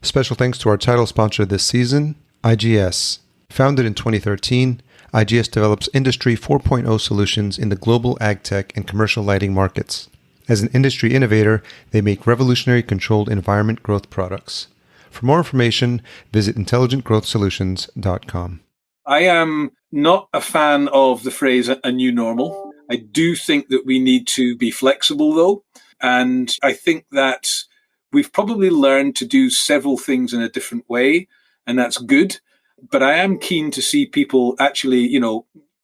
Special thanks to our title sponsor this season, IGS. Founded in 2013, IGS develops Industry 4.0 solutions in the global AgTech and commercial lighting markets. As an industry innovator, they make revolutionary controlled environment growth products. For more information, visit intelligentgrowthsolutions.com. I am not a fan of the phrase a new normal. I do think that we need to be flexible, though. And I think that we've probably learned to do several things in a different way, and that's good. But I am keen to see people actually,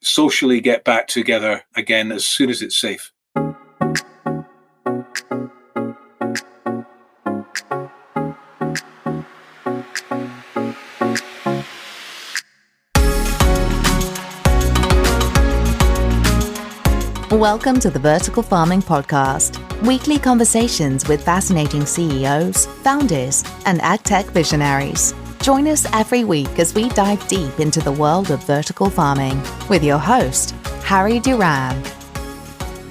socially get back together again as soon as it's safe. Welcome to the Vertical Farming Podcast, weekly conversations with fascinating CEOs, founders, and AgTech visionaries. Join us every week as we dive deep into the world of vertical farming with your host, Harry Duran.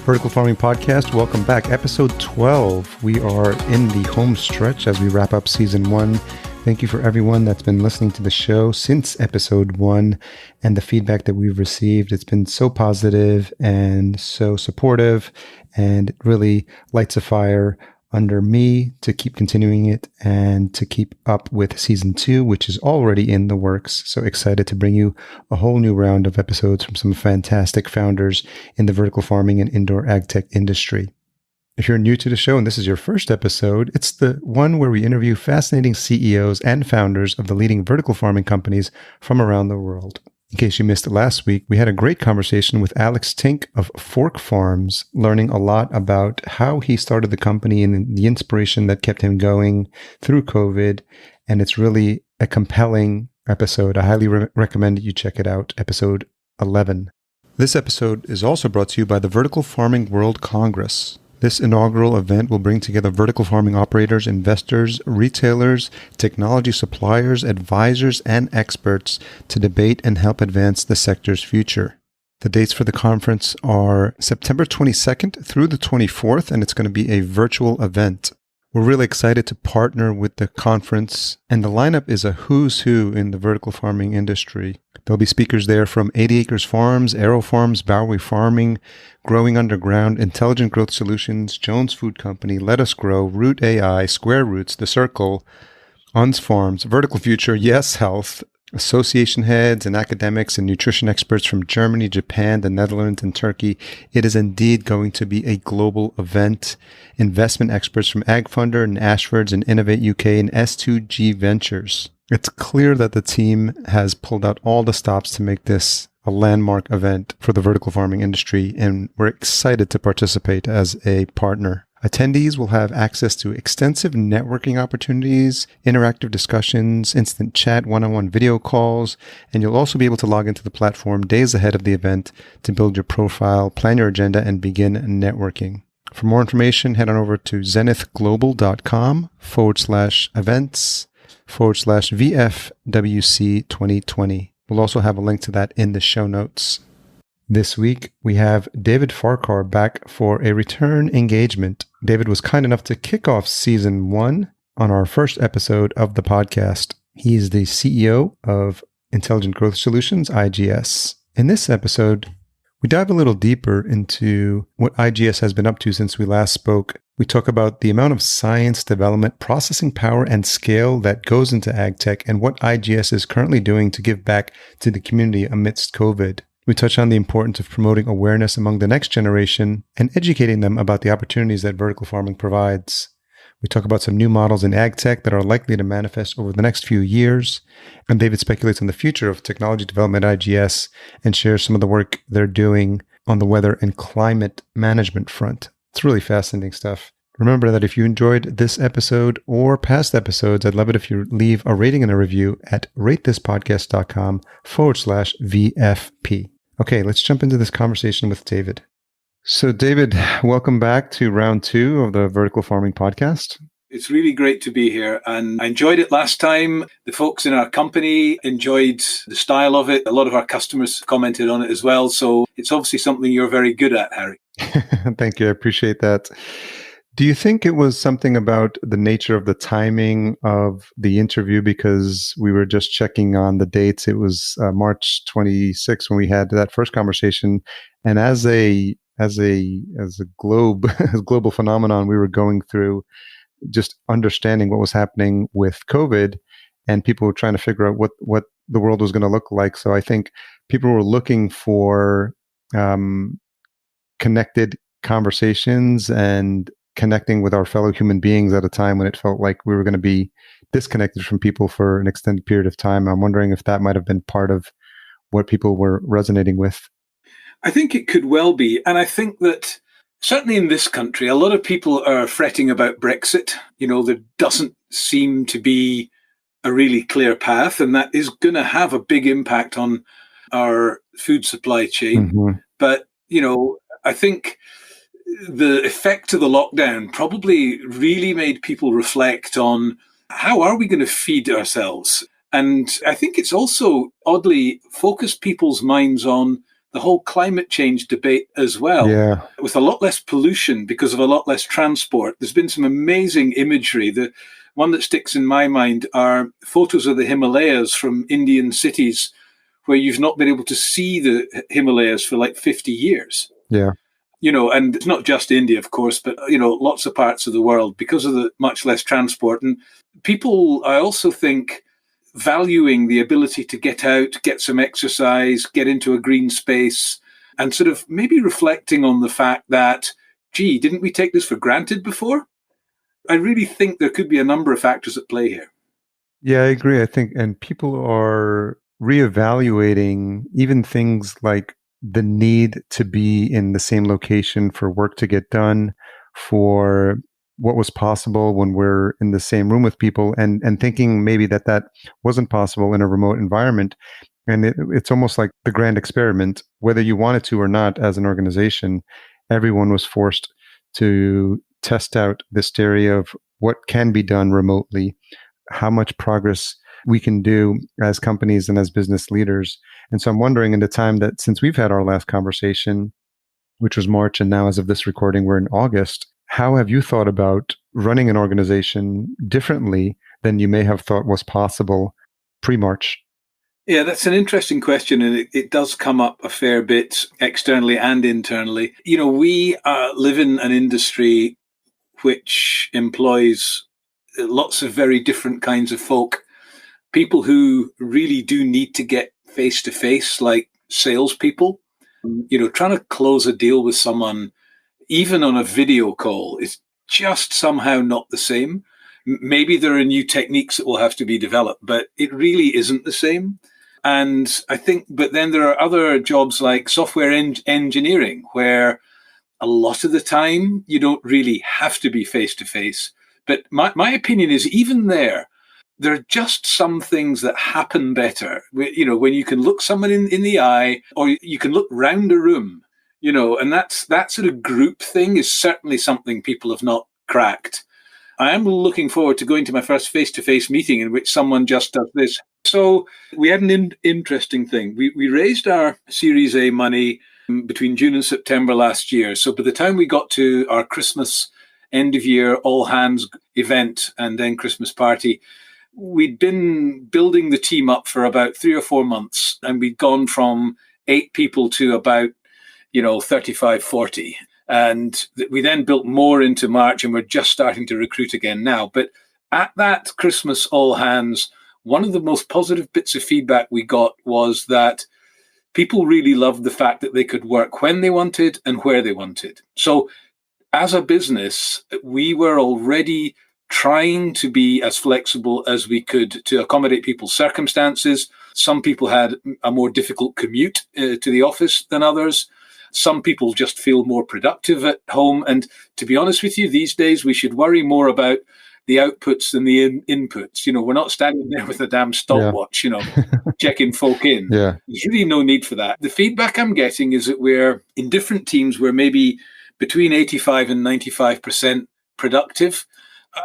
Vertical Farming Podcast, welcome back. Episode 12. We are in the home stretch as we wrap up season 1. Thank you for everyone that's been listening to the show since episode 1 and the feedback that we've received. It's been so positive and so supportive, and it really lights a fire under me to keep continuing it and to keep up with season 2, which is already in the works. So excited to bring you a whole new round of episodes from some fantastic founders in the vertical farming and indoor ag tech industry. If you're new to the show and this is your first episode, it's the one where we interview fascinating CEOs and founders of the leading vertical farming companies from around the world. In case you missed it last week, we had a great conversation with Alex Tink of Fork Farms, learning a lot about how he started the company and the inspiration that kept him going through COVID. And it's really a compelling episode. I highly recommend you check it out, episode 11. This episode is also brought to you by the Vertical Farming World Congress. This inaugural event will bring together vertical farming operators, investors, retailers, technology suppliers, advisors, and experts to debate and help advance the sector's future. The dates for the conference are September 22nd through the 24th, and it's going to be a virtual event. We're really excited to partner with the conference, and the lineup is a who's who in the vertical farming industry. There'll be speakers there from 80 Acres Farms, Aero Farms, Bowery Farming, Growing Underground, Intelligent Growth Solutions, Jones Food Company, Let Us Grow, Root AI, Square Roots, The Circle, UNS Farms, Vertical Future, Yes Health, association heads and academics and nutrition experts from Germany, Japan, the Netherlands, and Turkey. It is indeed going to be a global event. Investment experts from AgFunder and Ashford's and Innovate UK and S2G Ventures. It's clear that the team has pulled out all the stops to make this a landmark event for the vertical farming industry, and we're excited to participate as a partner. Attendees will have access to extensive networking opportunities, interactive discussions, instant chat, one-on-one video calls, and you'll also be able to log into the platform days ahead of the event to build your profile, plan your agenda, and begin networking. For more information, head on over to zenithglobal.com/events/VFWC 2020. We'll also have a link to that in the show notes. This week, we have David Farquhar back for a return engagement. David was kind enough to kick off season 1 on our first episode of the podcast. He's the CEO of Intelligent Growth Solutions, IGS. In this episode, we dive a little deeper into what IGS has been up to since we last spoke. We talk about the amount of science, development, processing power, and scale that goes into AgTech and what IGS is currently doing to give back to the community amidst COVID. We touch on the importance of promoting awareness among the next generation and educating them about the opportunities that vertical farming provides. We talk about some new models in AgTech that are likely to manifest over the next few years. And David speculates on the future of technology development at IGS and shares some of the work they're doing on the weather and climate management front. It's really fascinating stuff. Remember that if you enjoyed this episode or past episodes, I'd love it if you leave a rating and a review at ratethispodcast.com/VFP. Okay, let's jump into this conversation with David. So David, welcome back to round 2 of the Vertical Farming Podcast. It's really great to be here, and I enjoyed it last time. The folks in our company enjoyed the style of it. A lot of our customers commented on it as well. So it's obviously something you're very good at, Harry. Thank you. I appreciate that. Do you think it was something about the nature of the timing of the interview? Because we were just checking on the dates. It was March 26th when we had that first conversation, and as a globe as a global phenomenon, we were going through just understanding what was happening with COVID, and people were trying to figure out what the world was going to look like. So I think people were looking for connected conversations and connecting with our fellow human beings at a time when it felt like we were going to be disconnected from people for an extended period of time. I'm wondering if that might have been part of what people were resonating with. I think it could well be. And I think that certainly in this country, a lot of people are fretting about Brexit. There doesn't seem to be a really clear path, and that is going to have a big impact on our food supply chain. Mm-hmm. But, I think the effect of the lockdown probably really made people reflect on how are we going to feed ourselves? And I think it's also oddly focused people's minds on the whole climate change debate as well. Yeah. With a lot less pollution because of a lot less transport. There's been some amazing imagery. The one that sticks in my mind are photos of the Himalayas from Indian cities where you've not been able to see the Himalayas for like 50 years. Yeah. And it's not just India, of course, but, lots of parts of the world because of the much less transport. And people, I also think, valuing the ability to get out, get some exercise, get into a green space, and sort of maybe reflecting on the fact that, gee, didn't we take this for granted before? I really think there could be a number of factors at play here. Yeah, I agree. I think, and people are reevaluating even things like the need to be in the same location for work to get done, for what was possible when we're in the same room with people, and thinking maybe that wasn't possible in a remote environment. And it's almost like the grand experiment, whether you wanted to or not, as an organization, everyone was forced to test out this theory of what can be done remotely, how much progress we can do as companies and as business leaders. And so I'm wondering, in the time that since we've had our last conversation, which was March, and now as of this recording, we're in August, how have you thought about running an organization differently than you may have thought was possible pre-March? Yeah, that's an interesting question, and it does come up a fair bit externally and internally. We live in an industry which employs lots of very different kinds of folk. People who really do need to get face-to-face, like salespeople. Trying to close a deal with someone, even on a video call, is just somehow not the same. Maybe there are new techniques that will have to be developed, but it really isn't the same. And I think, but then there are other jobs like software engineering, where a lot of the time you don't really have to be face-to-face. But my opinion is, even there are just some things that happen better. When you can look someone in the eye, or you can look round a room, and that sort of group thing is certainly something people have not cracked. I am looking forward to going to my first face-to-face meeting in which someone just does this. So we had an interesting thing. We raised our Series A money between June and September last year. So by the time we got to our Christmas end of year all hands event and then Christmas party, we'd been building the team up for about 3 or 4 months, and we'd gone from 8 people to about 35, 40. And we then built more into March, and we're just starting to recruit again now. But at that Christmas all hands, one of the most positive bits of feedback we got was that people really loved the fact that they could work when they wanted and where they wanted. So as a business, we were already trying to be as flexible as we could to accommodate people's circumstances. Some people had a more difficult commute to the office than others. Some people just feel more productive at home. And to be honest with you, these days we should worry more about the outputs than the inputs. We're not standing there with a damn stopwatch, checking folk in. Yeah. There's really no need for that. The feedback I'm getting is that we're in different teams, we're maybe between 85 and 95% productive.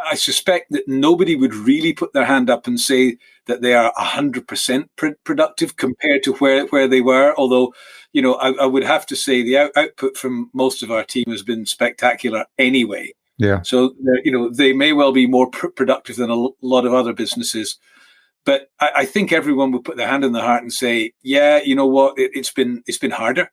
I suspect that nobody would really put their hand up and say that they are 100% productive compared to where they were. Although, I would have to say the output from most of our team has been spectacular anyway. Yeah. So, they may well be more productive than a lot of other businesses. But I think everyone would put their hand on their heart and say, yeah, you know what, it's been harder.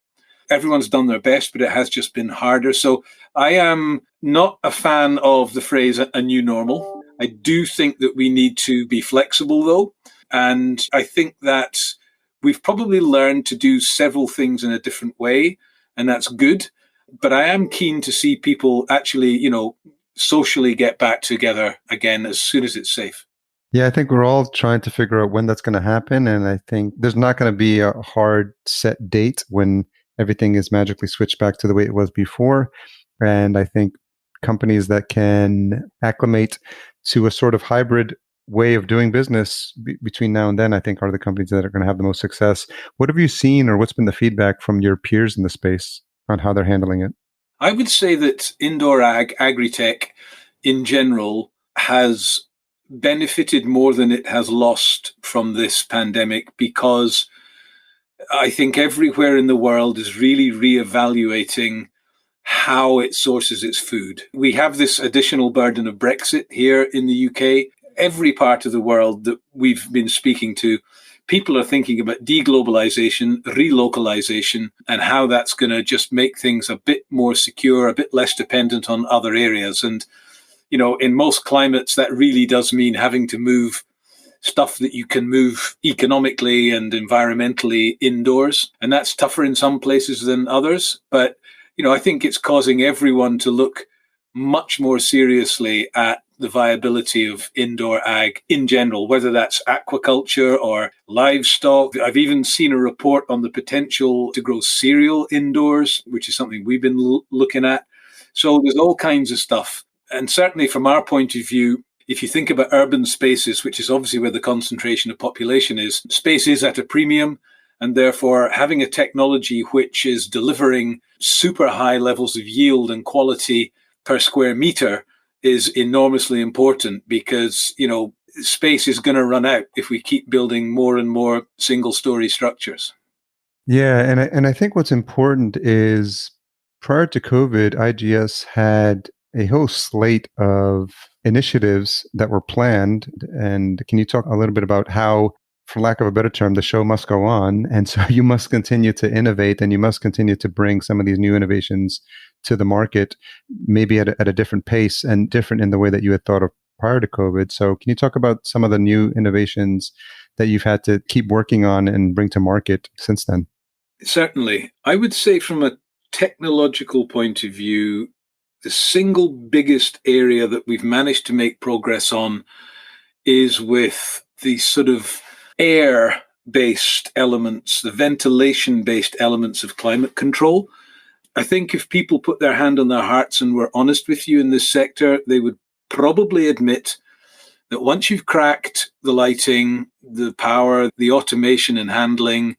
Everyone's done their best, but it has just been harder. So I am not a fan of the phrase a new normal. I do think that we need to be flexible, though. And I think that we've probably learned to do several things in a different way, and that's good. But I am keen to see people actually, socially get back together again as soon as it's safe. Yeah, I think we're all trying to figure out when that's going to happen. And I think there's not going to be a hard set date when everything is magically switched back to the way it was before. And I think companies that can acclimate to a sort of hybrid way of doing business between now and then, I think are the companies that are going to have the most success. What have you seen, or what's been the feedback from your peers in the space on how they're handling it? I would say that indoor agri-tech in general has benefited more than it has lost from this pandemic, because I think everywhere in the world is really reevaluating how it sources its food. We have this additional burden of Brexit here in the UK. Every part of the world that we've been speaking to, people are thinking about deglobalization, relocalization, and how that's going to just make things a bit more secure, a bit less dependent on other areas. And in most climates, that really does mean having to move stuff that you can move economically and environmentally indoors. And that's tougher in some places than others. But, I think it's causing everyone to look much more seriously at the viability of indoor ag in general, whether that's aquaculture or livestock. I've even seen a report on the potential to grow cereal indoors, which is something we've been looking at. So there's all kinds of stuff. And certainly from our point of view, if you think about urban spaces, which is obviously where the concentration of population is, space is at a premium. And therefore, having a technology which is delivering super high levels of yield and quality per square meter is enormously important, because, space is going to run out if we keep building more and more single-story structures. Yeah, and I think what's important is prior to COVID, IGS had a whole slate of initiatives that were planned. And can you talk a little bit about how, for lack of a better term, the show must go on? And so you must continue to innovate, and you must continue to bring some of these new innovations to the market, maybe at a different pace and different in the way that you had thought of prior to COVID. So can you talk about some of the new innovations that you've had to keep working on and bring to market since then? Certainly. I would say from a technological point of view, the single biggest area that we've managed to make progress on is with the sort of air-based elements, the ventilation-based elements of climate control. I think if people put their hand on their hearts and were honest with you in this sector, they would probably admit that once you've cracked the lighting, the power, the automation and handling,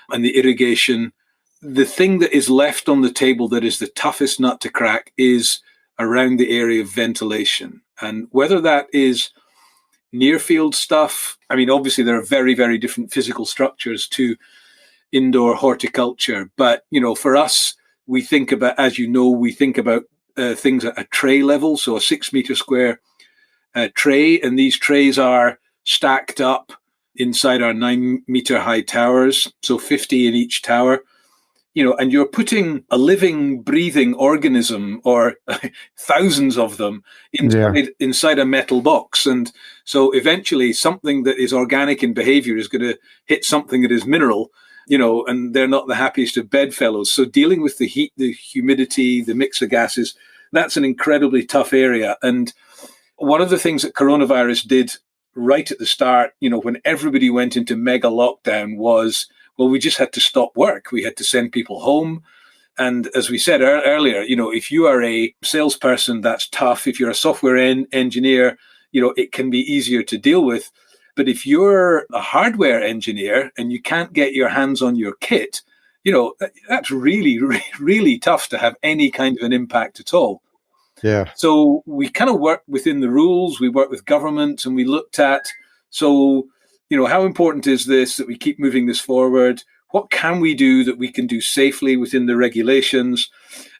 and the irrigation, the thing that is left on the table that is the toughest nut to crack is around the area of ventilation. And whether that is near field stuff, I mean, obviously there are very, very different physical structures to indoor horticulture. But, for us, we think about, as we think about things at a tray level, so a 6 meter square tray. And these trays are stacked up inside our 9 meter high towers, so 50 in each tower. And you're putting a living, breathing organism, or thousands of them, inside a metal box. And so eventually something that is organic in behavior is going to hit something that is mineral, and they're not the happiest of bedfellows. So dealing with the heat, the humidity, the mix of gases, that's an incredibly tough area. And one of the things that coronavirus did right at the start, when everybody went into mega lockdown, was, well, we just had to stop work. We had to send people home. And as we said earlier, if you are a salesperson, that's tough. If you're a software engineer, it can be easier to deal with. But if you're a hardware engineer and you can't get your hands on your kit, that's really, really tough to have any kind of an impact at all. Yeah. So we kind of worked within the rules. We worked with government, and we looked at, how important is this, that we keep moving this forward? What can we do that we can do safely within the regulations?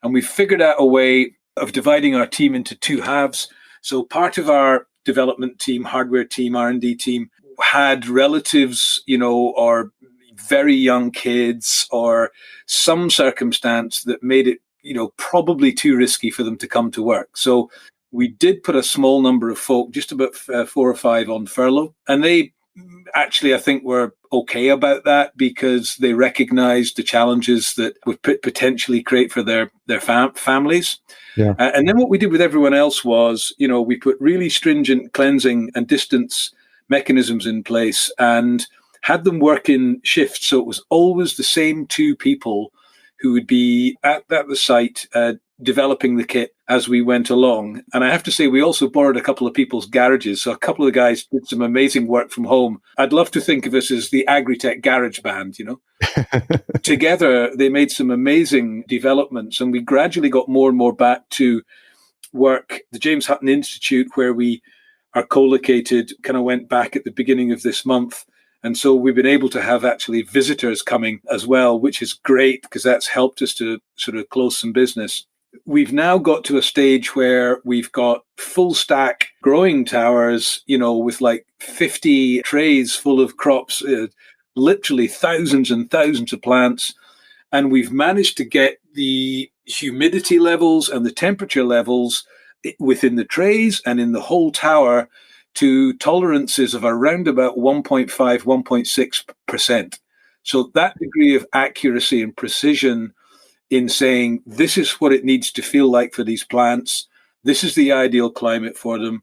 And we figured out a way of dividing our team into two halves. So part of our development team, hardware team, R&D team, had relatives, or very young kids or some circumstance that made it, probably too risky for them to come to work. So we did put a small number of folk, just about 4 or 5, on furlough. And they actually, I think, were okay about that because they recognized the challenges that would potentially create for their families. Yeah. And then what we did with everyone else was, we put really stringent cleansing and distance mechanisms in place and had them work in shifts. So it was always the same 2 people who would be at the site developing the kit as we went along. And I have to say, we also borrowed a couple of people's garages. So a couple of guys did some amazing work from home. I'd love to think of us as the AgTech garage band, Together, they made some amazing developments, and we gradually got more and more back to work. The James Hutton Institute, where we are co-located, kind of went back at the beginning of this month. And so we've been able to have actually visitors coming as well, which is great because that's helped us to sort of close some business. We've now got to a stage where we've got full stack growing towers, with like 50 trays full of crops, literally thousands and thousands of plants. And we've managed to get the humidity levels and the temperature levels within the trays and in the whole tower to tolerances of around about 1.5, 1.6%. So that degree of accuracy and precision in saying this is what it needs to feel like for these plants, this is the ideal climate for them,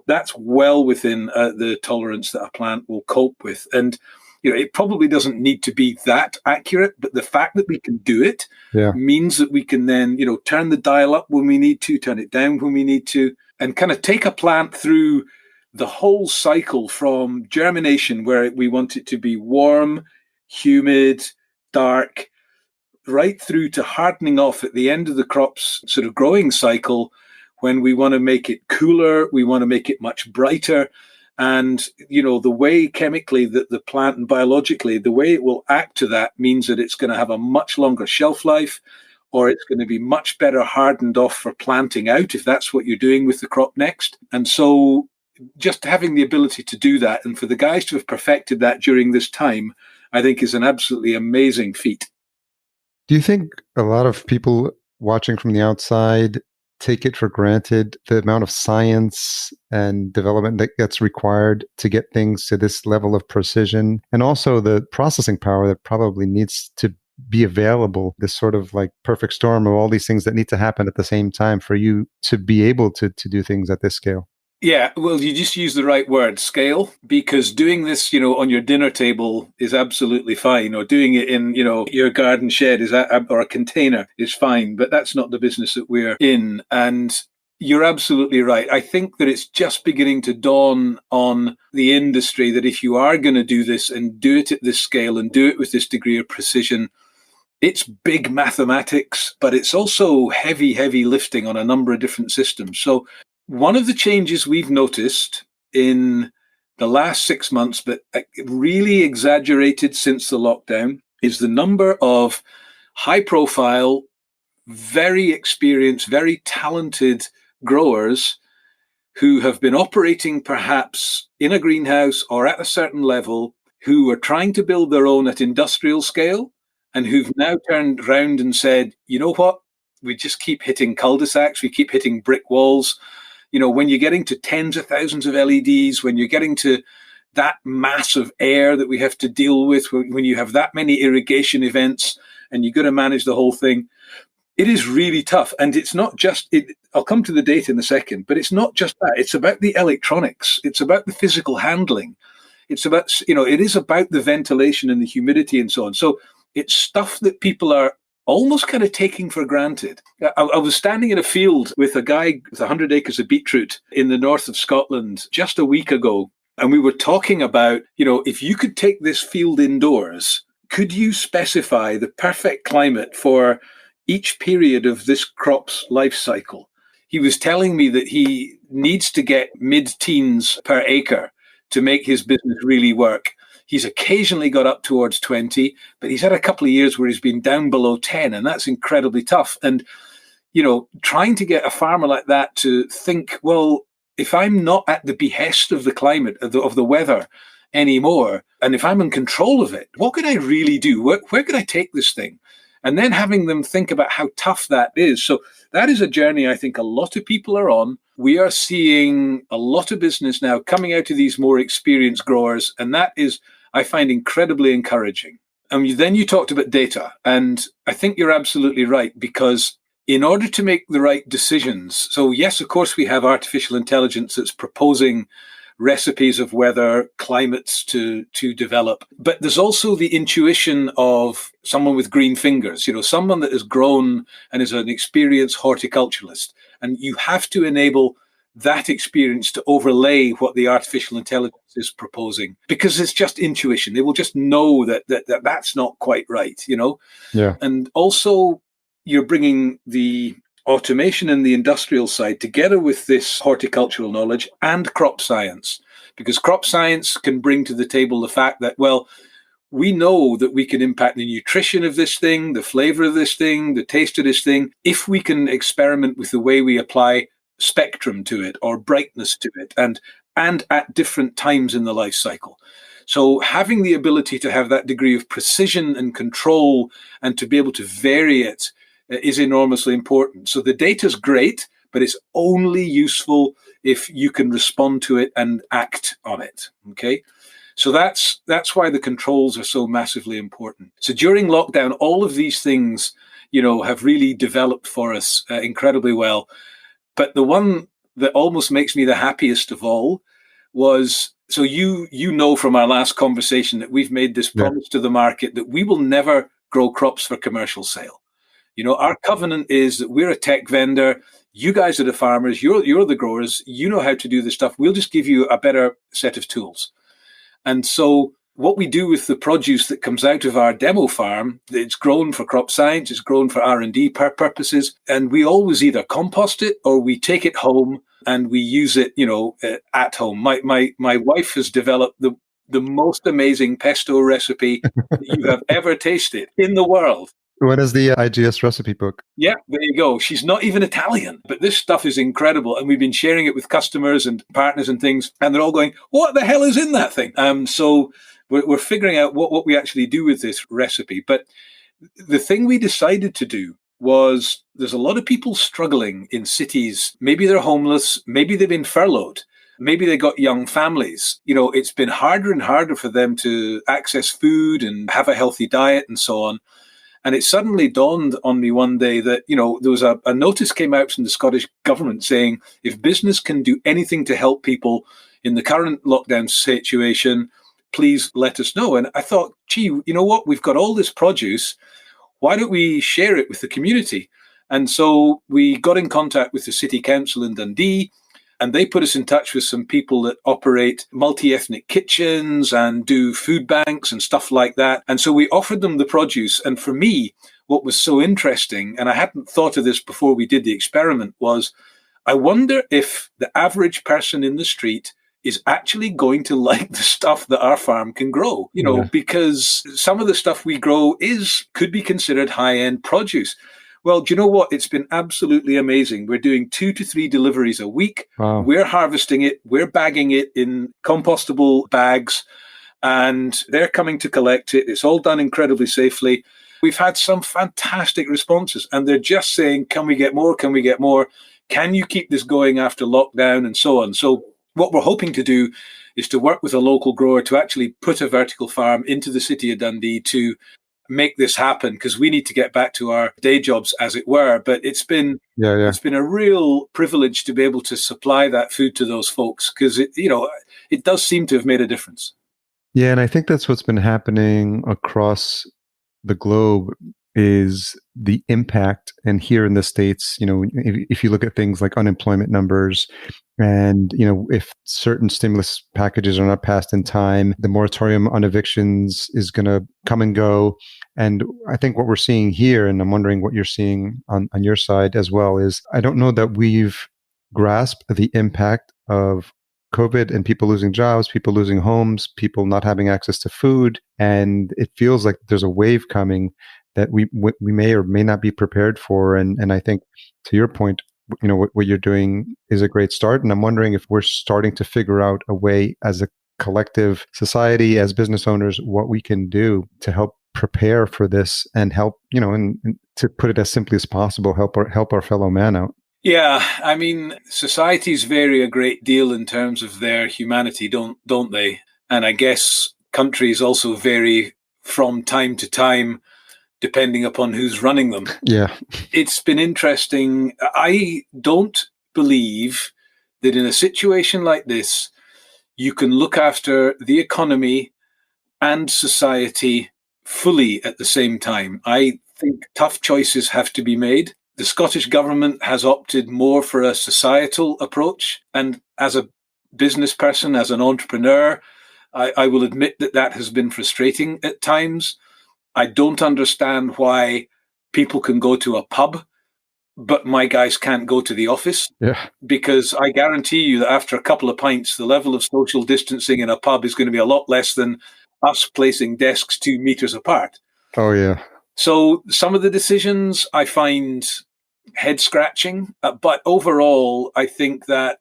that's well within the tolerance that a plant will cope with. And, it probably doesn't need to be that accurate, but the fact that we can do it means that we can then, turn the dial up when we need to, turn it down when we need to, and kind of take a plant through the whole cycle from germination, where we want it to be warm, humid, dark, right through to hardening off at the end of the crop's sort of growing cycle, when we want to make it cooler, we want to make it much brighter. And, the way chemically that the plant and biologically, the way it will act to that means that it's going to have a much longer shelf life, or it's going to be much better hardened off for planting out, if that's what you're doing with the crop next. And so just having the ability to do that, and for the guys to have perfected that during this time, I think is an absolutely amazing feat. Do you think a lot of people watching from the outside take it for granted, the amount of science and development that gets required to get things to this level of precision, and also the processing power that probably needs to be available, this sort of like perfect storm of all these things that need to happen at the same time for you to be able to do things at this scale? Yeah, well, you just use the right word, scale, because doing this, on your dinner table is absolutely fine, or doing it in, your garden shed or a container is fine, but that's not the business that we're in. And you're absolutely right. I think that it's just beginning to dawn on the industry that if you are going to do this and do it at this scale and do it with this degree of precision, it's big mathematics, but it's also heavy, heavy lifting on a number of different systems. So one of the changes we've noticed in the last 6 months, but really exaggerated since the lockdown, is the number of high-profile, very experienced, very talented growers who have been operating perhaps in a greenhouse or at a certain level, who are trying to build their own at industrial scale, and who've now turned around and said, you know what, we just keep hitting cul-de-sacs, we keep hitting brick walls. When you're getting to tens of thousands of LEDs, when you're getting to that mass of air that we have to deal with, when you have that many irrigation events and you've got to manage the whole thing, it is really tough. And it's not just, I'll come to the data in a second, but it's not just that. It's about the electronics. It's about the physical handling. It's about, it is about the ventilation and the humidity and so on. So it's stuff that people are almost kind of taking for granted. I was standing in a field with a guy with 100 acres of beetroot in the north of Scotland just a week ago. And we were talking about, if you could take this field indoors, could you specify the perfect climate for each period of this crop's life cycle? He was telling me that he needs to get mid-teens per acre to make his business really work. He's occasionally got up towards 20, but he's had a couple of years where he's been down below 10, and that's incredibly tough. And, trying to get a farmer like that to think, well, if I'm not at the behest of the climate, of the weather anymore, and if I'm in control of it, what could I really do? Where could I take this thing? And then having them think about how tough that is. So that is a journey I think a lot of people are on. We are seeing a lot of business now coming out of these more experienced growers, and that is, I find, incredibly encouraging. And then you talked about data, and I think you're absolutely right, because in order to make the right decisions, so yes, of course, we have artificial intelligence that's proposing recipes of weather, climates to develop. But there's also the intuition of someone with green fingers, someone that has grown and is an experienced horticulturalist. And you have to enable that experience to overlay what the artificial intelligence is proposing, because it's just intuition. They will just know that that's not quite right, Yeah. And also, you're bringing the automation and the industrial side together with this horticultural knowledge and crop science, because crop science can bring to the table the fact that, well, we know that we can impact the nutrition of this thing, the flavor of this thing, the taste of this thing, if we can experiment with the way we apply spectrum to it or brightness to it, and at different times in the life cycle. So having the ability to have that degree of precision and control and to be able to vary it is enormously important. So the data's great, but it's only useful if you can respond to it and act on it. Okay. So that's why the controls are so massively important. So during lockdown, all of these things, have really developed for us incredibly well. But the one that almost makes me the happiest of all was, so you know from our last conversation that we've made this promise to the market that we will never grow crops for commercial sale. Our covenant is that we're a tech vendor. You guys are the farmers. You're the growers. You know how to do this stuff. We'll just give you a better set of tools. And so what we do with the produce that comes out of our demo farm, it's grown for crop science, it's grown for R&D purposes, and we always either compost it or we take it home and we use it, at home. My wife has developed the most amazing pesto recipe that you have ever tasted in the world. What is the IGS recipe book? Yeah, there you go. She's not even Italian, but this stuff is incredible. And we've been sharing it with customers and partners and things, and they're all going, what the hell is in that thing? So we're figuring out what we actually do with this recipe. But the thing we decided to do was, there's a lot of people struggling in cities. Maybe they're homeless. Maybe they've been furloughed. Maybe they got young families. It's been harder and harder for them to access food and have a healthy diet and so on. And it suddenly dawned on me one day that, there was a notice came out from the Scottish government saying, if business can do anything to help people in the current lockdown situation, please let us know. And I thought, gee, you know what? We've got all this produce. Why don't we share it with the community? And so we got in contact with the City Council in Dundee, and they put us in touch with some people that operate multi-ethnic kitchens and do food banks and stuff like that. And so we offered them the produce. And for me, what was so interesting, and I hadn't thought of this before we did the experiment, was I wonder if the average person in the street is actually going to like the stuff that our farm can grow, because some of the stuff we grow could be considered high-end produce. Well, do you know what? It's been absolutely amazing. We're doing 2 to 3 deliveries a week. Wow. We're harvesting it. We're bagging it in compostable bags, and they're coming to collect it. It's all done incredibly safely. We've had some fantastic responses, and they're just saying, can we get more? Can we get more? Can you keep this going after lockdown, and so on? So what we're hoping to do is to work with a local grower to actually put a vertical farm into the city of Dundee to make this happen, because we need to get back to our day jobs, as it were. But it's been a real privilege to be able to supply that food to those folks, because it does seem to have made a difference. Yeah, and I think that's what's been happening across the globe, is the impact. And here in the States, if you look at things like unemployment numbers, and if certain stimulus packages are not passed in time, the moratorium on evictions is going to come and go. And I think what we're seeing here, and I'm wondering what you're seeing on your side as well, is I don't know that we've grasped the impact of COVID and people losing jobs, people losing homes, people not having access to food. And it feels like there's a wave coming that we may or may not be prepared for. And I think, to your point, what you're doing is a great start. And I'm wondering if we're starting to figure out a way as a collective society, as business owners, what we can do to help prepare for this and help, and to put it as simply as possible, help our fellow man out. Yeah, I mean, societies vary a great deal in terms of their humanity, don't they? And I guess countries also vary from time to time, depending upon who's running them. Yeah. It's been interesting. I don't believe that in a situation like this, you can look after the economy and society fully at the same time. I think tough choices have to be made. The Scottish government has opted more for a societal approach. And as a business person, as an entrepreneur, I will admit that has been frustrating at times. I don't understand why people can go to a pub, but my guys can't go to the office. Yeah. Because I guarantee you that after a couple of pints, the level of social distancing in a pub is going to be a lot less than us placing desks 2 meters apart. Oh, yeah. So some of the decisions I find head scratching, but overall, I think that,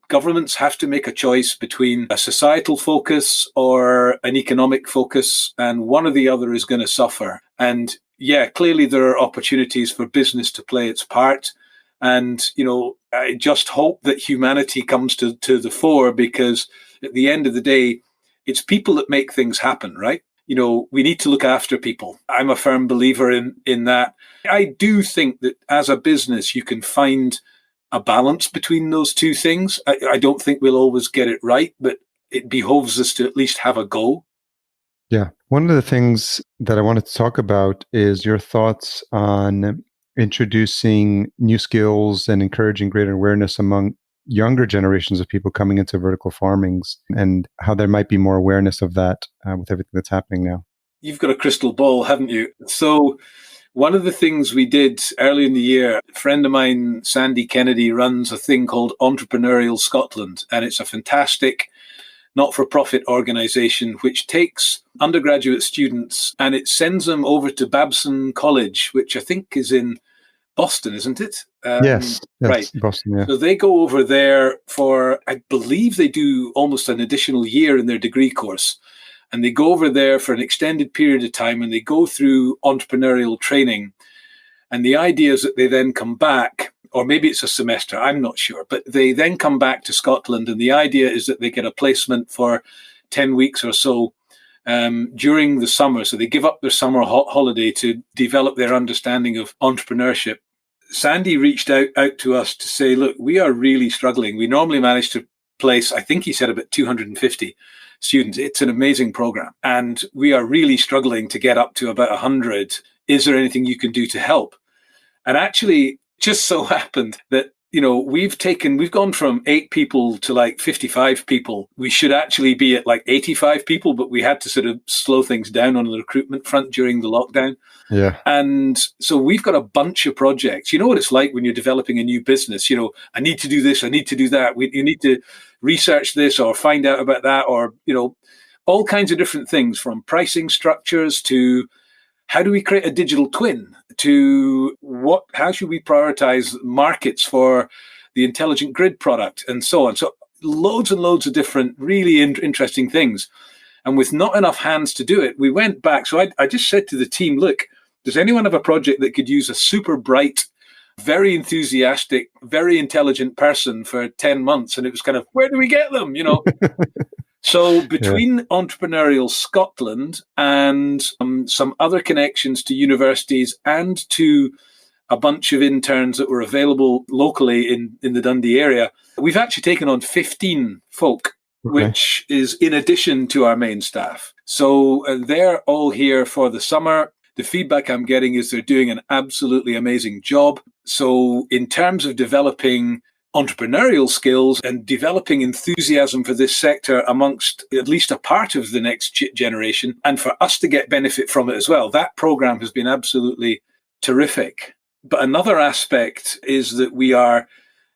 governments have to make a choice between a societal focus or an economic focus, and one or the other is going to suffer. And yeah, clearly there are opportunities for business to play its part. And, I just hope that humanity comes to the fore, because at the end of the day, it's people that make things happen, right? We need to look after people. I'm a firm believer in that. I do think that as a business, you can find a balance between those two things. I don't think we'll always get it right, but it behoves us to at least have a go. Yeah. One of the things that I wanted to talk about is your thoughts on introducing new skills and encouraging greater awareness among younger generations of people coming into vertical farmings, and how there might be more awareness of that with everything that's happening now. You've got a crystal ball, haven't you? So one of the things we did early in the year, a friend of mine, Sandy Kennedy, runs a thing called Entrepreneurial Scotland, and it's a fantastic not-for-profit organisation which takes undergraduate students and it sends them over to Babson College, which I think is in Boston, isn't it? Yes, right. Boston, yeah. So they go over there for, I believe they do almost an additional year in their degree course. And they go over there for an extended period of time and they go through entrepreneurial training. And the idea is that they then come back, or maybe it's a semester, I'm not sure, but they then come back to Scotland. And the idea is that they get a placement for 10 weeks or so during the summer. So they give up their summer holiday to develop their understanding of entrepreneurship. Sandy reached out to us to say, look, we are really struggling. We normally manage to place, I think he said, about 250 students. It's an amazing program. And we are really struggling to get up to about 100. Is there anything you can do to help? And actually, just so happened that, we've gone from 8 people to like 55 people. We should actually be at like 85 people, but we had to sort of slow things down on the recruitment front during the lockdown. Yeah. And so we've got a bunch of projects. You know what it's like when you're developing a new business, I need to do this, I need to do that. You need to research this or find out about that, or, all kinds of different things, from pricing structures to how do we create a digital twin, to how should we prioritize markets for the intelligent grid product, and so on. So loads and loads of different really interesting things. And with not enough hands to do it, we went back. So I just said to the team, look, does anyone have a project that could use a super bright, very enthusiastic, very intelligent person for 10 months? And it was kind of, where do we get them? So between Entrepreneurial Scotland and some other connections to universities and to a bunch of interns that were available locally in the Dundee area, we've actually taken on 15 folk, which is in addition to our main staff. So they're all here for the summer. The feedback I'm getting is they're doing an absolutely amazing job. So in terms of developing entrepreneurial skills and developing enthusiasm for this sector amongst at least a part of the next generation, and for us to get benefit from it as well, that program has been absolutely terrific. But another aspect is that we are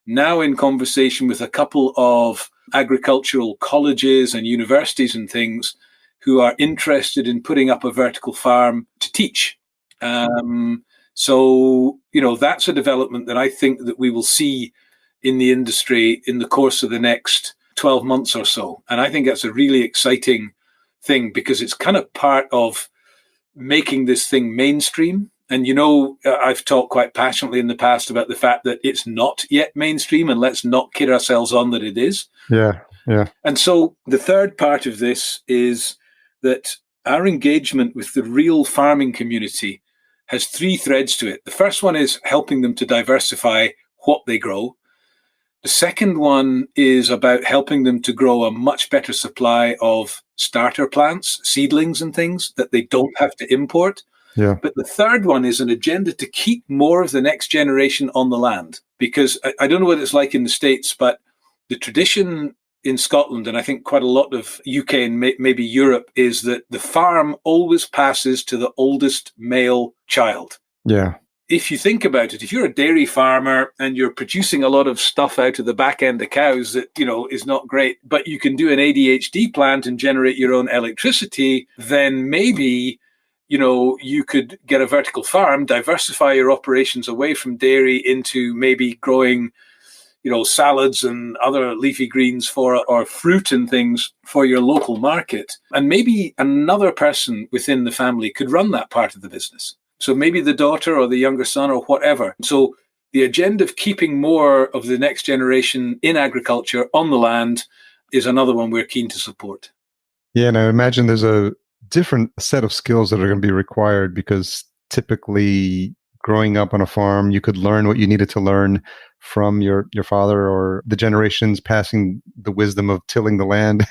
now in conversation with a couple of agricultural colleges and universities and things who are interested in putting up a vertical farm to teach. So, that's a development that I think that we will see in the industry in the course of the next 12 months or so. And I think that's a really exciting thing because it's kind of part of making this thing mainstream. And, I've talked quite passionately in the past about the fact that it's not yet mainstream, and let's not kid ourselves on that it is. Yeah, yeah. And so the third part of this is that our engagement with the real farming community has three threads to it. The first one is helping them to diversify what they grow. The second one is about helping them to grow a much better supply of starter plants, seedlings and things that they don't have to import. Yeah. But the third one is an agenda to keep more of the next generation on the land. Because I don't know what it's like in the States, but the tradition in Scotland, and I think quite a lot of UK and maybe Europe, is that the farm always passes to the oldest male child. Yeah. If you think about it, if you're a dairy farmer and you're producing a lot of stuff out of the back end of cows that, is not great, but you can do an ADHD plant and generate your own electricity, then maybe, you could get a vertical farm, diversify your operations away from dairy into maybe growing, salads and other leafy greens or fruit and things for your local market. And maybe another person within the family could run that part of the business. So maybe the daughter or the younger son or whatever. So the agenda of keeping more of the next generation in agriculture on the land is another one we're keen to support. Yeah, and I imagine there's a different set of skills that are going to be required because typically growing up on a farm, you could learn what you needed to learn from your father or the generations passing the wisdom of tilling the land.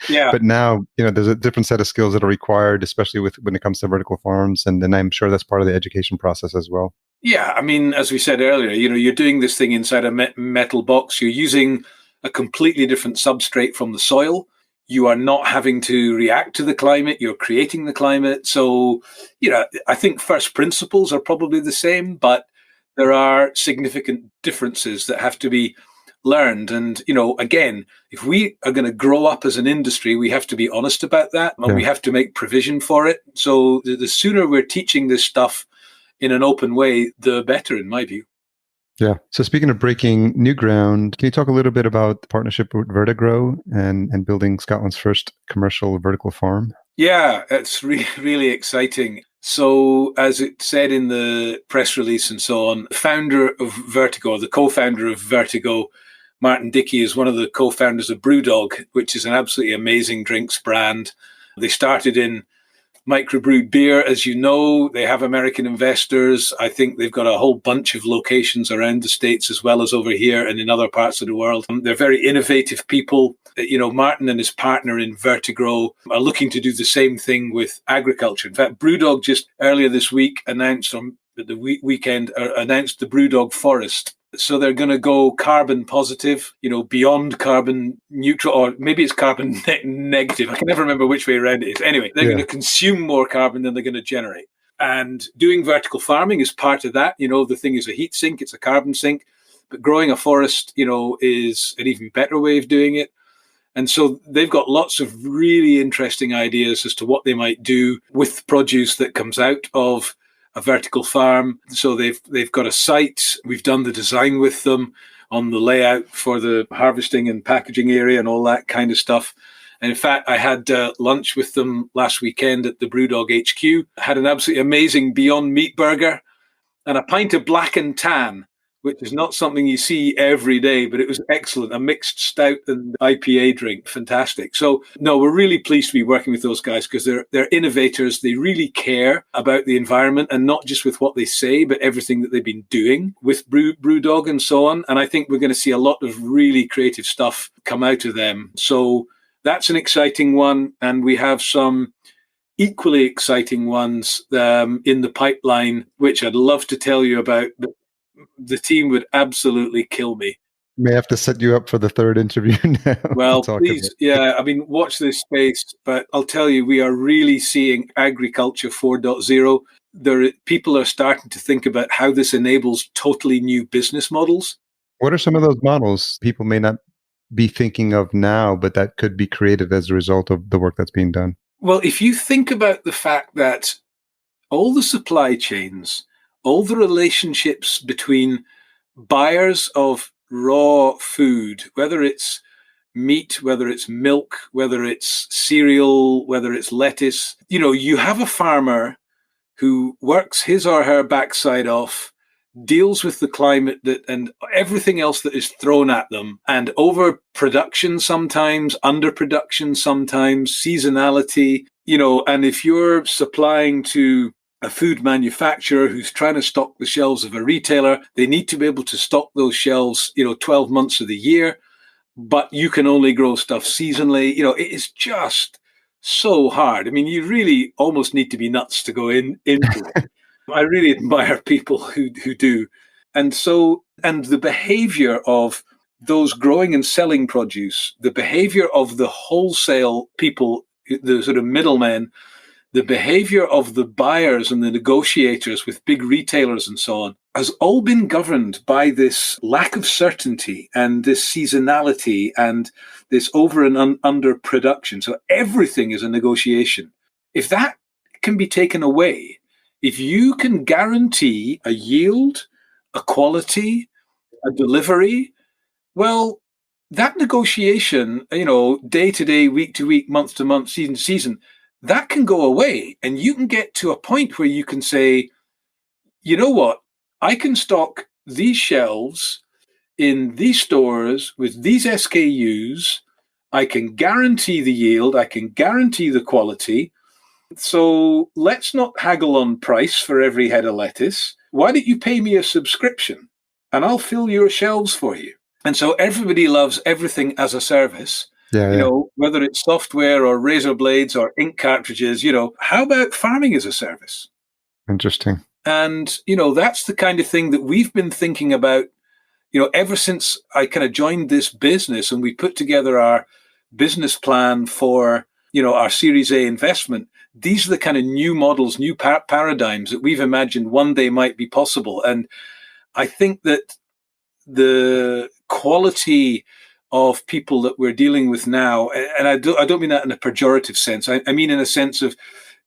Yeah. But now, there's a different set of skills that are required, especially when it comes to vertical farms. And then I'm sure that's part of the education process as well. Yeah. I mean, as we said earlier, you're doing this thing inside a metal box. You're using a completely different substrate from the soil. You are not having to react to the climate. You're creating the climate. So, I think first principles are probably the same, but there are significant differences that have to be learned. And, again, if we are going to grow up as an industry, we have to be honest about that and we have to make provision for it. So the sooner we're teaching this stuff in an open way, the better, in my view. Yeah. So speaking of breaking new ground, can you talk a little bit about the partnership with Vertigrow and building Scotland's first commercial vertical farm? Yeah, it's really exciting. So as it said in the press release and so on, the founder of Vertigo, the co-founder of Vertigo, Martin Dickey, is one of the co-founders of Brewdog, which is an absolutely amazing drinks brand. They started in microbrewed beer, as you know. They have American investors. I think they've got a whole bunch of locations around the States as well as over here and in other parts of the world. They're very innovative people. Martin and his partner in Vertigrow are looking to do the same thing with agriculture. In fact, Brewdog just earlier this week announced the Brewdog Forest. So they're going to go carbon positive, beyond carbon neutral, or maybe it's carbon negative. I can never remember which way around it is. Anyway, they're going to consume more carbon than they're going to generate. And doing vertical farming is part of that. The thing is a heat sink, it's a carbon sink. But growing a forest, is an even better way of doing it. And so they've got lots of really interesting ideas as to what they might do with produce that comes out of a vertical farm. So they've got a site. We've done the design with them on the layout for the harvesting and packaging area and all that kind of stuff. And in fact, I had lunch with them last weekend at the Brewdog HQ. I had an absolutely amazing Beyond Meat burger and a pint of black and tan, which is not something you see every day, but it was excellent. A mixed stout and IPA drink. Fantastic. So, no, we're really pleased to be working with those guys because they're innovators. They really care about the environment and not just with what they say, but everything that they've been doing with Brewdog and so on. And I think we're going to see a lot of really creative stuff come out of them. So that's an exciting one. And we have some equally exciting ones in the pipeline, which I'd love to tell you about, but the team would absolutely kill me. May have to set you up for the third interview now. Well, please, watch this space. But I'll tell you, we are really seeing agriculture 4.0. People are starting to think about how this enables totally new business models. What are some of those models people may not be thinking of now, but that could be created as a result of the work that's being done? Well, if you think about the fact that all the supply chains, all the relationships between buyers of raw food, whether it's meat, whether it's milk, whether it's cereal, whether it's lettuce. You have a farmer who works his or her backside off, deals with the climate and everything else that is thrown at them, and overproduction sometimes, underproduction sometimes, seasonality, and if you're supplying to a food manufacturer who's trying to stock the shelves of a retailer, they need to be able to stock those shelves, 12 months of the year, but you can only grow stuff seasonally. It is just so hard. I mean, you really almost need to be nuts to go into it. I really admire people who do. And the behavior of those growing and selling produce, the behavior of the wholesale people, the sort of middlemen, the behavior of the buyers and the negotiators with big retailers and so on, has all been governed by this lack of certainty and this seasonality and this over and under production. So everything is a negotiation. If that can be taken away, if you can guarantee a yield, a quality, a delivery, well, that negotiation, day to day, week to week, month to month, season to season, that can go away. And you can get to a point where you can say, you know what, I can stock these shelves in these stores with these SKUs. I can guarantee the yield. I can guarantee the quality. So let's not haggle on price for every head of lettuce. Why don't you pay me a subscription and I'll fill your shelves for you? And so everybody loves everything as a service. Whether it's software or razor blades or ink cartridges, how about farming as a service? Interesting. And, that's the kind of thing that we've been thinking about, ever since I kind of joined this business and we put together our business plan for, our Series A investment. These are the kind of new models, new paradigms that we've imagined one day might be possible. And I think that the quality of people that we're dealing with now, and I don't mean that in a pejorative sense. I mean in a sense of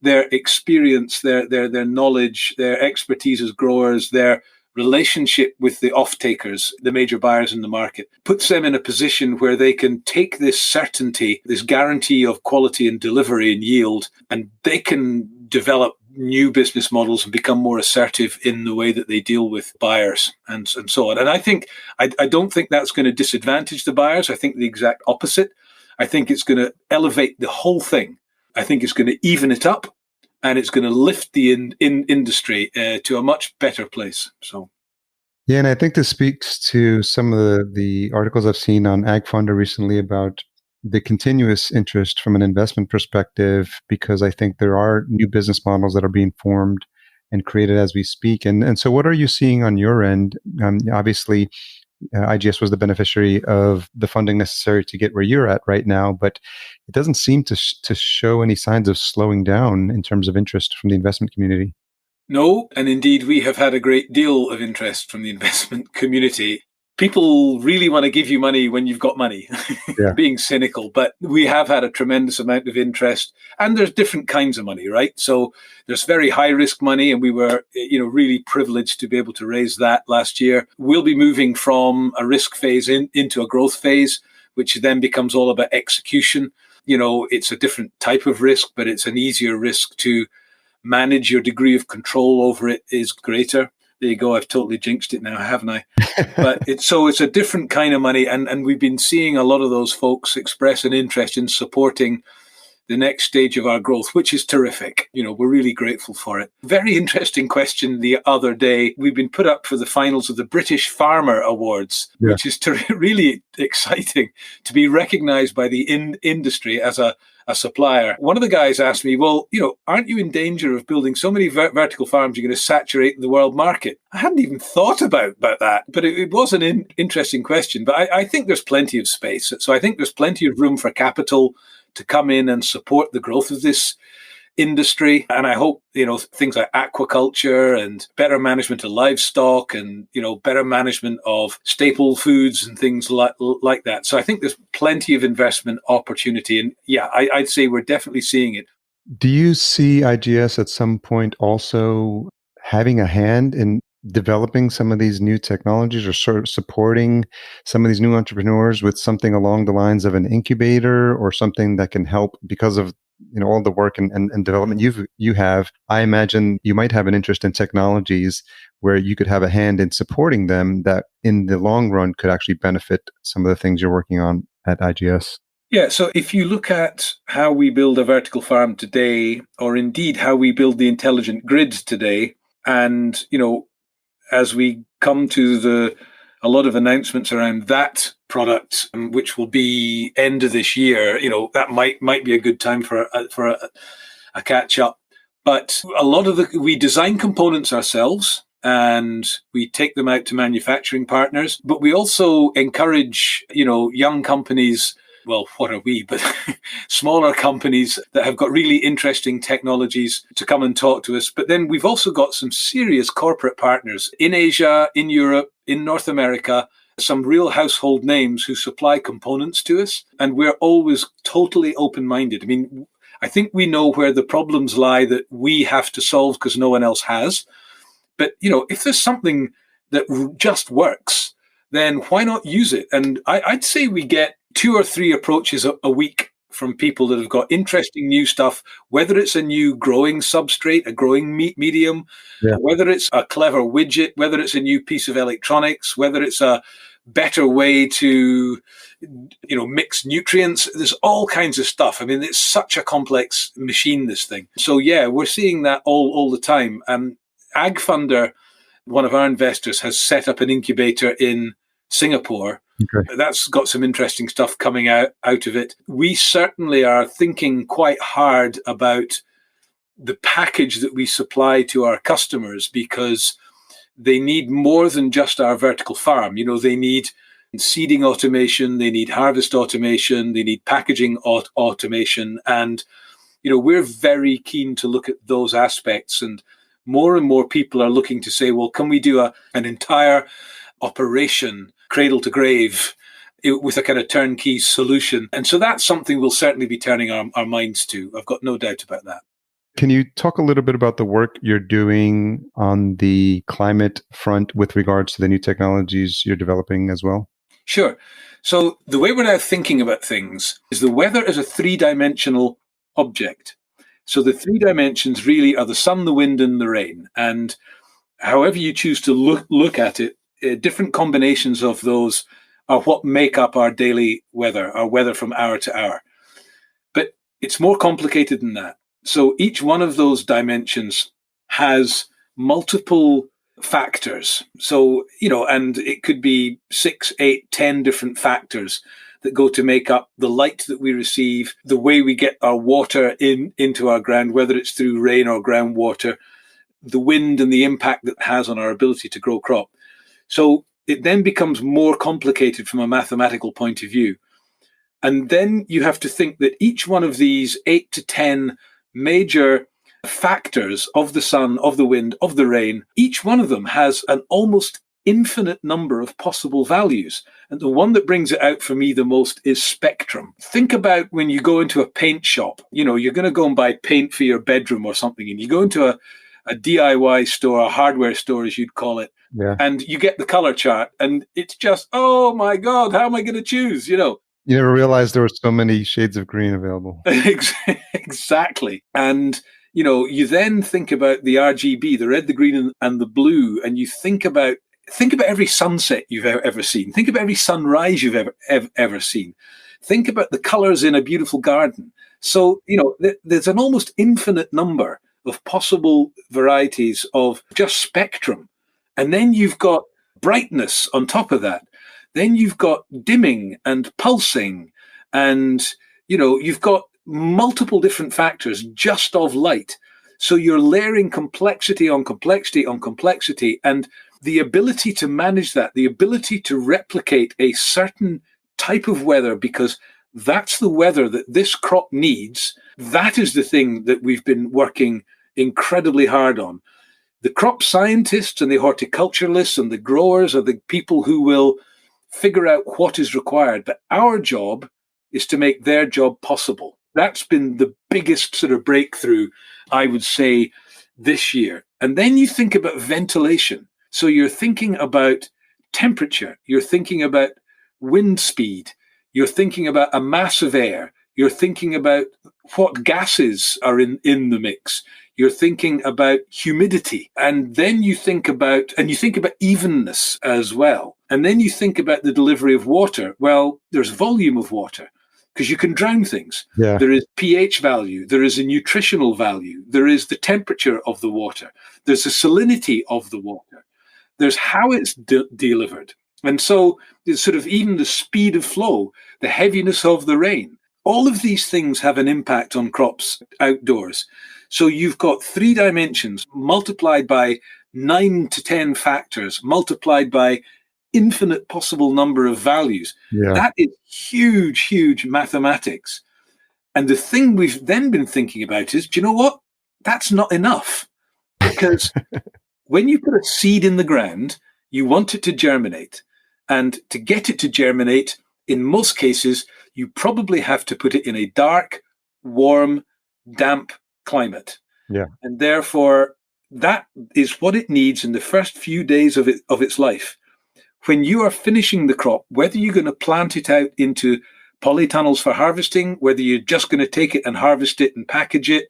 their experience, their knowledge, their expertise as growers, their relationship with the off-takers, the major buyers in the market, puts them in a position where they can take this certainty, this guarantee of quality and delivery and yield, and they can develop new business models and become more assertive in the way that they deal with buyers and so on. And I think, I don't think that's going to disadvantage the buyers. I think the exact opposite. I think it's going to elevate the whole thing. I think it's going to even it up, and it's going to lift the industry to a much better place. So, yeah, and I think this speaks to some of the articles I've seen on AgFunder recently about the continuous interest from an investment perspective, because I think there are new business models that are being formed and created as we speak. And so what are you seeing on your end? Obviously, IGS was the beneficiary of the funding necessary to get where you're at right now, but it doesn't seem to show any signs of slowing down in terms of interest from the investment community. No, and indeed, we have had a great deal of interest from the investment community. People really want to give you money when you've got money, yeah. Being cynical, but we have had a tremendous amount of interest, and there's different kinds of money, right? So there's very high risk money, and we were, really privileged to be able to raise that last year. We'll be moving from a risk phase into a growth phase, which then becomes all about execution. It's a different type of risk, but it's an easier risk to manage. Your degree of control over it is greater. There you go. I've totally jinxed it now, haven't I? But it's a different kind of money. And we've been seeing a lot of those folks express an interest in supporting the next stage of our growth, which is terrific. We're really grateful for it. Very interesting question the other day. We've been put up for the finals of the British Farmer Awards, yeah. Which is really exciting to be recognized by the industry as a supplier. One of the guys asked me, well, aren't you in danger of building so many vertical farms you're going to saturate the world market? I hadn't even thought about that, but it was an interesting question. But I think there's plenty of space. So I think there's plenty of room for capital to come in and support the growth of this industry. And I hope, things like aquaculture and better management of livestock and, better management of staple foods and things like that. So I think there's plenty of investment opportunity. And yeah, I'd say we're definitely seeing it. Do you see IGS at some point also having a hand in developing some of these new technologies or sort of supporting some of these new entrepreneurs with something along the lines of an incubator or something that can help because of all the work and development you have? I imagine you might have an interest in technologies where you could have a hand in supporting them that in the long run could actually benefit some of the things you're working on at IGS. Yeah, so if you look at how we build a vertical farm today, or indeed how we build the intelligent grids today, and as we come to a lot of announcements around that product, which will be end of this year, that might be a good time for a catch up. But a lot of we design components ourselves and we take them out to manufacturing partners, but we also encourage, young companies. Well, what are we? But smaller companies that have got really interesting technologies to come and talk to us. But then we've also got some serious corporate partners in Asia, in Europe, in North America, some real household names who supply components to us. And we're always totally open-minded. I mean, I think we know where the problems lie that we have to solve because no one else has. But, if there's something that just works, then why not use it? And I'd say we get 2 or 3 approaches a week from people that have got interesting new stuff, whether it's a new growing substrate, a growing medium, whether it's a clever widget, whether it's a new piece of electronics, whether it's a better way to, mix nutrients. There's all kinds of stuff. I mean, it's such a complex machine, this thing. So yeah, we're seeing that all the time. AgFunder, one of our investors, has set up an incubator in Singapore. Okay. That's got some interesting stuff coming out of it. We certainly are thinking quite hard about the package that we supply to our customers because they need more than just our vertical farm. They need seeding automation, they need harvest automation, they need packaging automation. And, we're very keen to look at those aspects. And more people are looking to say, well, can we do an entire operation cradle to grave with a kind of turnkey solution? And so that's something we'll certainly be turning our minds to. I've got no doubt about that. Can you talk a little bit about the work you're doing on the climate front with regards to the new technologies you're developing as well? Sure. So the way we're now thinking about things is the weather is a 3-dimensional object. So the 3 dimensions really are the sun, the wind, and the rain. And however you choose to look at it, different combinations of those are what make up our daily weather, our weather from hour to hour. But it's more complicated than that. So each one of those dimensions has multiple factors. So, and it could be 6, 8, 10 different factors that go to make up the light that we receive, the way we get our water into our ground, whether it's through rain or groundwater, the wind and the impact that it has on our ability to grow crop. So it then becomes more complicated from a mathematical point of view. And then you have to think that each one of these 8 to 10 major factors of the sun, of the wind, of the rain, each one of them has an almost infinite number of possible values. And the one that brings it out for me the most is spectrum. Think about when you go into a paint shop, you're going to go and buy paint for your bedroom or something, and you go into a DIY store, a hardware store, as you'd call it, and you get the color chart, and it's just, oh my God, how am I going to choose? You never realized there were so many shades of green available. Exactly. And, you then think about the RGB, the red, the green, and the blue, and you think about every sunset you've ever seen. Think about every sunrise you've ever seen. Think about the colors in a beautiful garden. So, there's an almost infinite number of possible varieties of just spectrum. And then you've got brightness on top of that. Then you've got dimming and pulsing. And, you've got multiple different factors just of light. So you're layering complexity on complexity on complexity. And the ability to manage that, the ability to replicate a certain type of weather, because that's the weather that this crop needs, that is the thing that we've been working incredibly hard on. The crop scientists and the horticulturalists and the growers are the people who will figure out what is required. But our job is to make their job possible. That's been the biggest sort of breakthrough, I would say, this year. And then you think about ventilation. So you're thinking about temperature, you're thinking about wind speed, you're thinking about a mass of air, you're thinking about what gases are in the mix, you're thinking about humidity, and then you think about evenness as well. And then you think about the delivery of water. Well, there's volume of water, because you can drown things. Yeah. There is pH value. There is a nutritional value. There is the temperature of the water. There's the salinity of the water. There's how it's delivered. And so it's sort of even the speed of flow, the heaviness of the rain. All of these things have an impact on crops outdoors. So you've got 3 dimensions multiplied by 9 to 10 factors, multiplied by infinite possible number of values. Yeah. That is huge, huge mathematics. And the thing we've then been thinking about is, do you know what? That's not enough. Because when you put a seed in the ground, you want it to germinate. And to get it to germinate, in most cases, you probably have to put it in a dark, warm, damp climate. Yeah. And therefore, that is what it needs in the first few days of its life. When you are finishing the crop, whether you're going to plant it out into polytunnels for harvesting, whether you're just going to take it and harvest it and package it,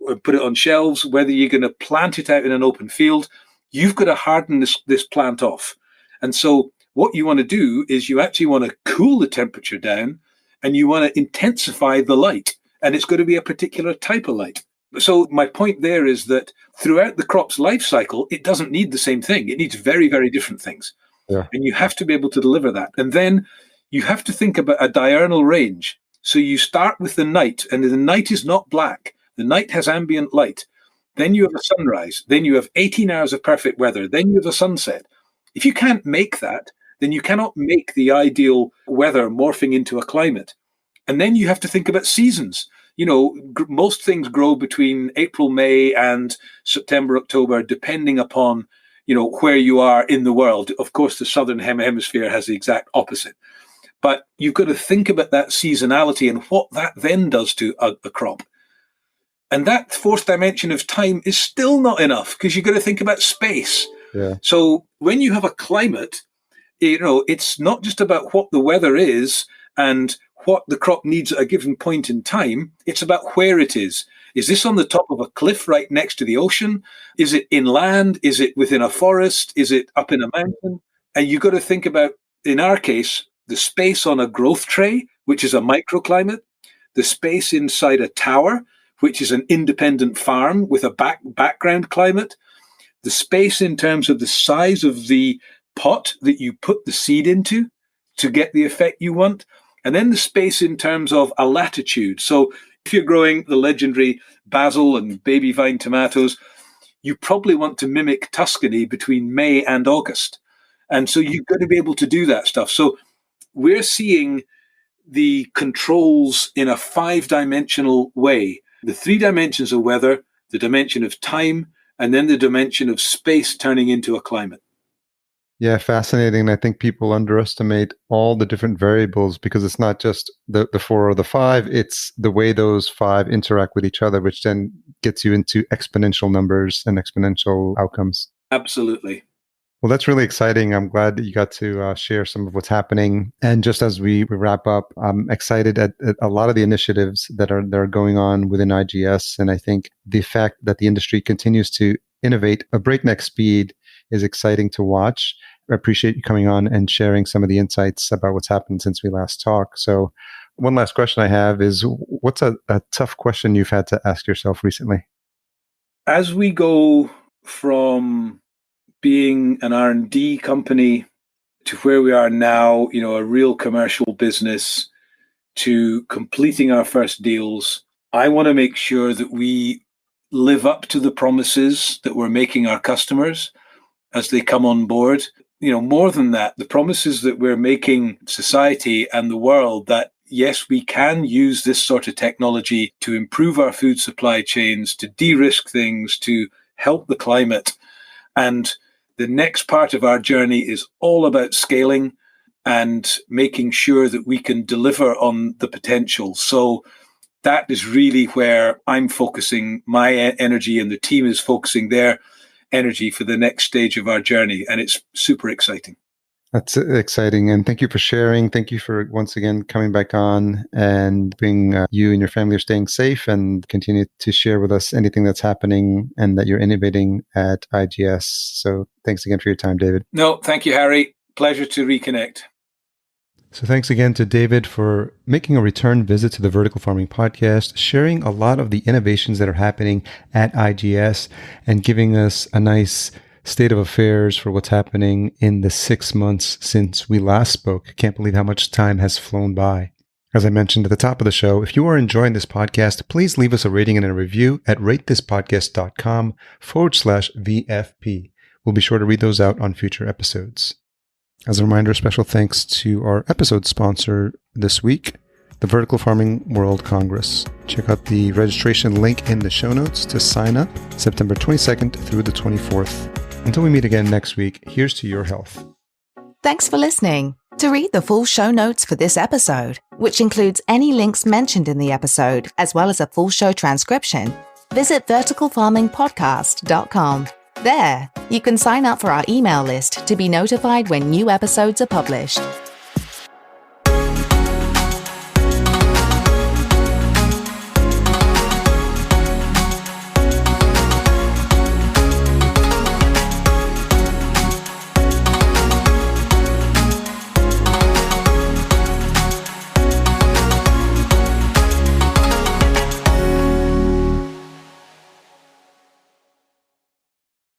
or put it on shelves, whether you're going to plant it out in an open field, you've got to harden this plant off. And so what you want to do is you actually want to cool the temperature down, and you want to intensify the light. And it's going to be a particular type of light. So my point there is that throughout the crop's life cycle, it doesn't need the same thing. It needs very, very different things. Yeah. And you have to be able to deliver that. And then you have to think about a diurnal range. So you start with the night, and the night is not black. The night has ambient light. Then you have a sunrise. Then you have 18 hours of perfect weather. Then you have a sunset. If you can't make that, then you cannot make the ideal weather morphing into a climate. And then you have to think about seasons. You know, most things grow between April, May, and September, October, depending upon, you know, where you are in the world. Of course, the southern hemisphere has the exact opposite. But you've got to think about that seasonality and what that then does to a crop. And that 4th dimension of time is still not enough, because you've got to think about space. Yeah. So when you have a climate, you know, it's not just about what the weather is and what the crop needs at a given point in time. It's about where it is. Is this on the top of a cliff right next to the ocean? Is it inland? Is it within a forest? Is it up in a mountain? And you've got to think about, in our case, the space on a growth tray, which is a microclimate, the space inside a tower, which is an independent farm with a background climate, the space in terms of the size of the pot that you put the seed into to get the effect you want, and then the space in terms of a latitude. So if you're growing the legendary basil and baby vine tomatoes, you probably want to mimic Tuscany between May and August. And so you've got to be able to do that stuff. So we're seeing the controls in a 5-dimensional way. The 3 dimensions of weather, the dimension of time, and then the dimension of space turning into a climate. Yeah, fascinating. I think people underestimate all the different variables, because it's not just the 4 or the 5, it's the way those 5 interact with each other, which then gets you into exponential numbers and exponential outcomes. Absolutely. Well, that's really exciting. I'm glad that you got to share some of what's happening. And just as we wrap up, I'm excited at a lot of the initiatives that are going on within IGS. And I think the fact that the industry continues to innovate at breakneck speed is exciting to watch. I appreciate you coming on and sharing some of the insights about what's happened since we last talked. So one last question I have is, what's a tough question you've had to ask yourself recently? As we go from being an R&D company to where we are now, you know, a real commercial business, to completing our first deals, I want to make sure that we live up to the promises that we're making our customers as they come on board. You know, more than that, the promises that we're making society and the world that, yes, we can use this sort of technology to improve our food supply chains, to de-risk things, to help the climate. And the next part of our journey is all about scaling and making sure that we can deliver on the potential. So that is really where I'm focusing my energy, and the team is focusing their energy for the next stage of our journey. And it's super exciting. That's exciting. And thank you for sharing. Thank you for once again coming back on and being you and your family are staying safe, and continue to share with us anything that's happening and that you're innovating at IGS. So thanks again for your time, David. No, thank you, Harry. Pleasure to reconnect. So thanks again to David for making a return visit to the Vertical Farming Podcast, sharing a lot of the innovations that are happening at IGS, and giving us a nice state of affairs for what's happening in the 6 months since we last spoke. Can't believe how much time has flown by. As I mentioned at the top of the show, if you are enjoying this podcast, please leave us a rating and a review at ratethispodcast.com/VFP. We'll be sure to read those out on future episodes. As a reminder, special thanks to our episode sponsor this week, the Vertical Farming World Congress. Check out the registration link in the show notes to sign up September 22nd through the 24th. Until we meet again next week, here's to your health. Thanks for listening. To read the full show notes for this episode, which includes any links mentioned in the episode, as well as a full show transcription, visit verticalfarmingpodcast.com. There, you can sign up for our email list to be notified when new episodes are published.